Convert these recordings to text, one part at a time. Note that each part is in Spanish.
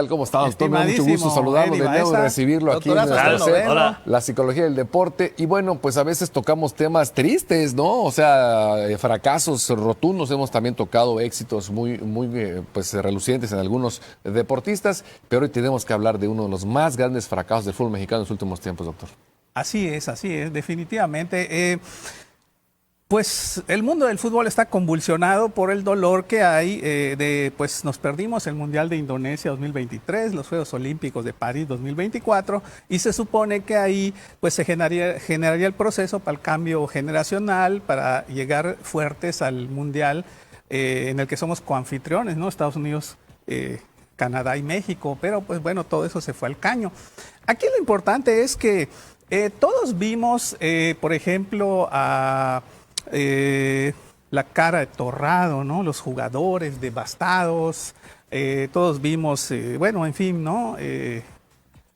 ¿Cómo está, doctor? Me da mucho gusto saludarlo de nuevo y recibirlo aquí en nuestra sede, la psicología del deporte. Y bueno, pues a veces tocamos temas tristes, ¿no? O sea, fracasos rotundos. Hemos también tocado éxitos muy pues, relucientes en algunos deportistas, pero hoy tenemos que hablar de uno de los más grandes fracasos del fútbol mexicano en los últimos tiempos, doctor. Así es, definitivamente. Pues el mundo del fútbol está convulsionado por el dolor que hay pues nos perdimos el Mundial de Indonesia 2023, los Juegos Olímpicos de París 2024 y se supone que ahí pues se generaría el proceso para el cambio generacional, para llegar fuertes al Mundial en el que somos coanfitriones, ¿no? Estados Unidos, Canadá y México, pero pues bueno, todo eso se fue al caño. Aquí lo importante es que todos vimos, por ejemplo, la cara de Torrado, ¿no? Los jugadores devastados, todos vimos, bueno, en fin, ¿no?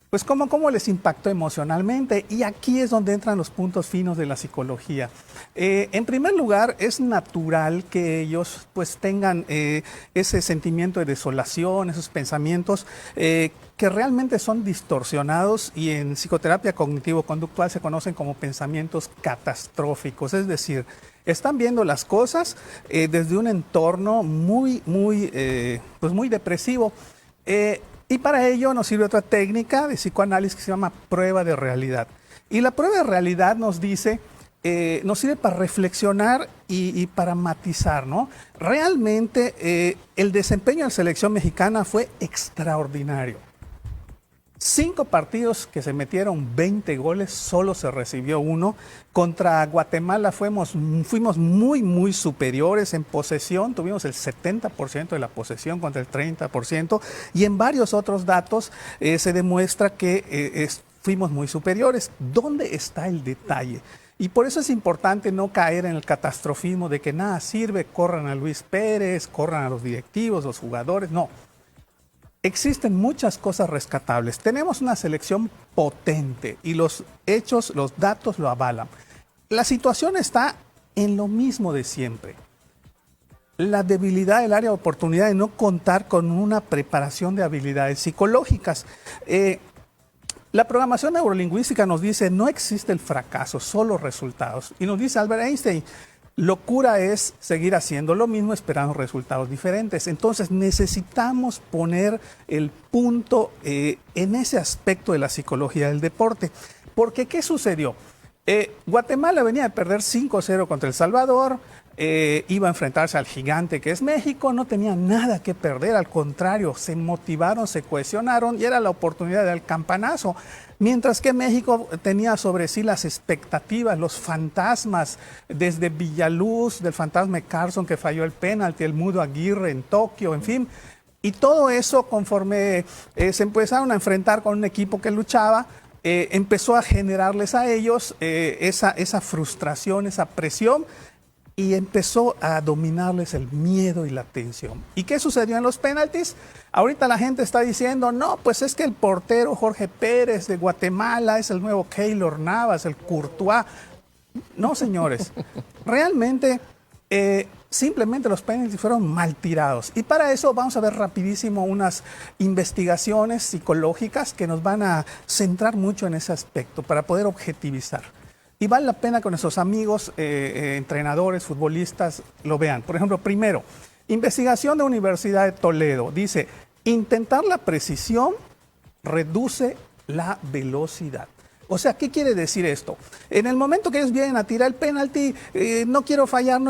Pues cómo les impactó emocionalmente, y aquí es donde entran los puntos finos de la psicología. En primer lugar, es natural que ellos pues tengan ese sentimiento de desolación, esos pensamientos que realmente son distorsionados y en psicoterapia cognitivo-conductual se conocen como pensamientos catastróficos, es decir, están viendo las cosas desde un entorno muy depresivo. Y para ello nos sirve otra técnica de psicoanálisis que se llama prueba de realidad. Y la prueba de realidad nos dice, nos sirve para reflexionar y para matizar, ¿no? Realmente el desempeño de la selección mexicana fue extraordinario. 5 partidos que se metieron 20 goles, solo se recibió 1. Contra Guatemala fuimos muy superiores en posesión, tuvimos el 70% de la posesión contra el 30%, y en varios otros datos se demuestra que fuimos muy superiores. ¿Dónde está el detalle? Y por eso es importante no caer en el catastrofismo de que nada sirve, corran a Luis Pérez, corran a los directivos, los jugadores, no. Existen muchas cosas rescatables. Tenemos una selección potente y los hechos, los datos lo avalan. La situación está en lo mismo de siempre. La debilidad del área de oportunidad de no contar con una preparación de habilidades psicológicas. La programación neurolingüística nos dice no existe el fracaso, solo resultados. Y nos dice Albert Einstein, locura es seguir haciendo lo mismo esperando resultados diferentes. Entonces necesitamos poner el punto en ese aspecto de la psicología del deporte. Porque ¿qué sucedió? Guatemala venía de perder 5-0 contra El Salvador, iba a enfrentarse al gigante que es México, no tenía nada que perder, al contrario, se motivaron, se cohesionaron y era la oportunidad del campanazo. Mientras que México tenía sobre sí las expectativas, los fantasmas, desde Villaluz, del fantasma de Carson que falló el penalti, el Mudo Aguirre en Tokio, en fin. Y todo eso, conforme se empezaron a enfrentar con un equipo que luchaba, empezó a generarles a ellos esa frustración, esa presión, y empezó a dominarles el miedo y la tensión. ¿Y qué sucedió en los penaltis? Ahorita la gente está diciendo, no, pues es que el portero Jorge Pérez de Guatemala es el nuevo Keylor Navas, el Courtois. No, señores, realmente simplemente los penaltis fueron mal tirados. Y para eso vamos a ver rapidísimo unas investigaciones psicológicas que nos van a centrar mucho en ese aspecto para poder objetivizar. Y vale la pena que nuestros amigos, entrenadores, futbolistas, lo vean. Por ejemplo, primero, investigación de Universidad de Toledo. Dice, intentar la precisión reduce la velocidad. O sea, ¿qué quiere decir esto? En el momento que ellos vienen a tirar el penalti, no quiero fallar,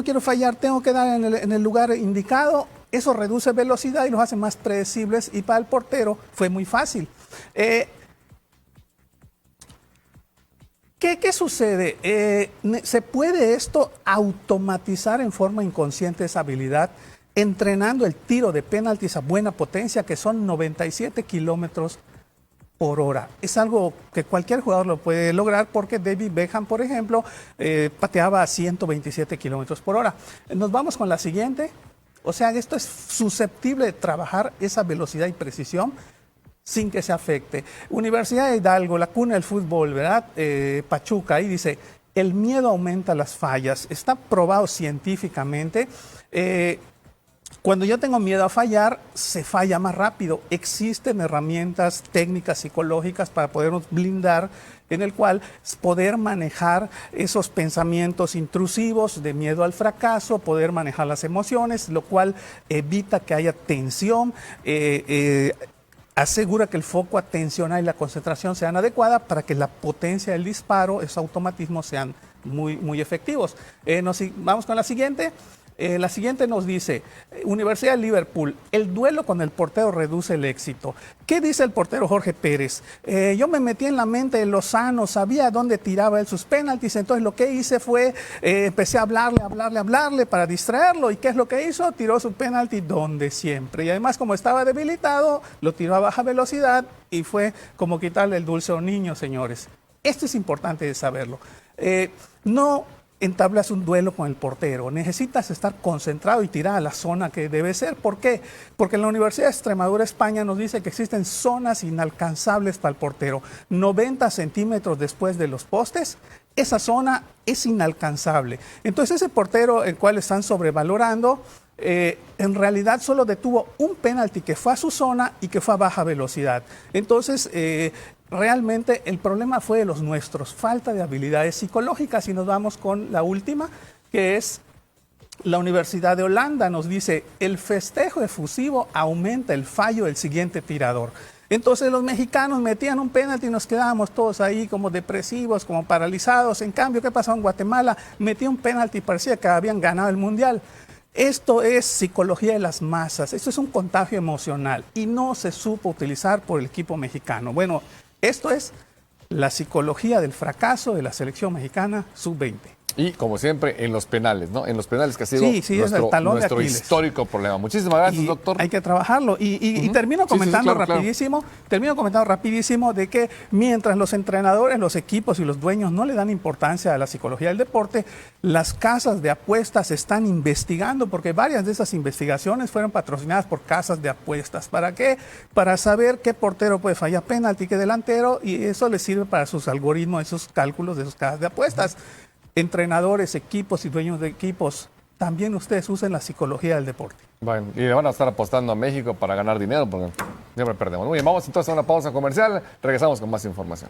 tengo que dar en el lugar indicado. Eso reduce velocidad y los hace más predecibles, y para el portero fue muy fácil. ¿Qué sucede? ¿Se puede esto automatizar en forma inconsciente esa habilidad? Entrenando el tiro de penaltis a buena potencia, que son 97 kilómetros por hora. Es algo que cualquier jugador lo puede lograr, porque David Beckham, por ejemplo, pateaba a 127 kilómetros por hora. Nos vamos con la siguiente. O sea, esto es susceptible de trabajar esa velocidad y precisión sin que se afecte. Universidad de Hidalgo, la cuna del fútbol, ¿verdad? Pachuca, ahí dice, el miedo aumenta las fallas. Está probado científicamente. Cuando yo tengo miedo a fallar, se falla más rápido. Existen herramientas técnicas psicológicas para podernos blindar, en el cual poder manejar esos pensamientos intrusivos de miedo al fracaso, poder manejar las emociones, lo cual evita que haya tensión, asegura que el foco atencional y la concentración sean adecuadas para que la potencia del disparo, esos automatismos sean muy efectivos. Vamos con la siguiente. La siguiente nos dice, Universidad de Liverpool, el duelo con el portero reduce el éxito. ¿Qué dice el portero Jorge Pérez? Yo me metí en la mente de Lozano, sabía dónde tiraba él sus penaltis, entonces lo que hice fue, empecé a hablarle para distraerlo. ¿Y qué es lo que hizo? Tiró su penalti donde siempre. Y además, como estaba debilitado, lo tiró a baja velocidad y fue como quitarle el dulce a un niño, señores. Esto es importante de saberlo. No entablas un duelo con el portero, necesitas estar concentrado y tirar a la zona que debe ser. ¿Por qué? Porque en la Universidad de Extremadura, España, nos dice que existen zonas inalcanzables para el portero. 90 centímetros después de los postes, esa zona es inalcanzable. Entonces ese portero, el cual están sobrevalorando, en realidad solo detuvo un penalti que fue a su zona y que fue a baja velocidad. Entonces, realmente el problema fue de los nuestros, falta de habilidades psicológicas. Y nos vamos con la última, que es la Universidad de Holanda. Nos dice, el festejo efusivo aumenta el fallo del siguiente tirador. Entonces los mexicanos metían un penalti y nos quedábamos todos ahí como depresivos, como paralizados. En cambio, ¿qué pasó en Guatemala? Metía un penalti y parecía que habían ganado el Mundial. Esto es psicología de las masas, esto es un contagio emocional y no se supo utilizar por el equipo mexicano. Bueno, esto es la psicología del fracaso de la selección mexicana sub-20. Y como siempre, en los penales, ¿no? En los penales que ha sido nuestro histórico problema. Muchísimas gracias, doctor. Hay que trabajarlo. Y termino comentando rapidísimo de que mientras los entrenadores, los equipos y los dueños no le dan importancia a la psicología del deporte, las casas de apuestas están investigando, porque varias de esas investigaciones fueron patrocinadas por casas de apuestas. ¿Para qué? Para saber qué portero puede fallar penalti, qué delantero, y eso les sirve para sus algoritmos, esos cálculos de sus casas de apuestas. Entrenadores, equipos y dueños de equipos, también ustedes usen la psicología del deporte. Bueno, y le van a estar apostando a México para ganar dinero, porque siempre perdemos. Muy bien, vamos entonces a una pausa comercial, regresamos con más información.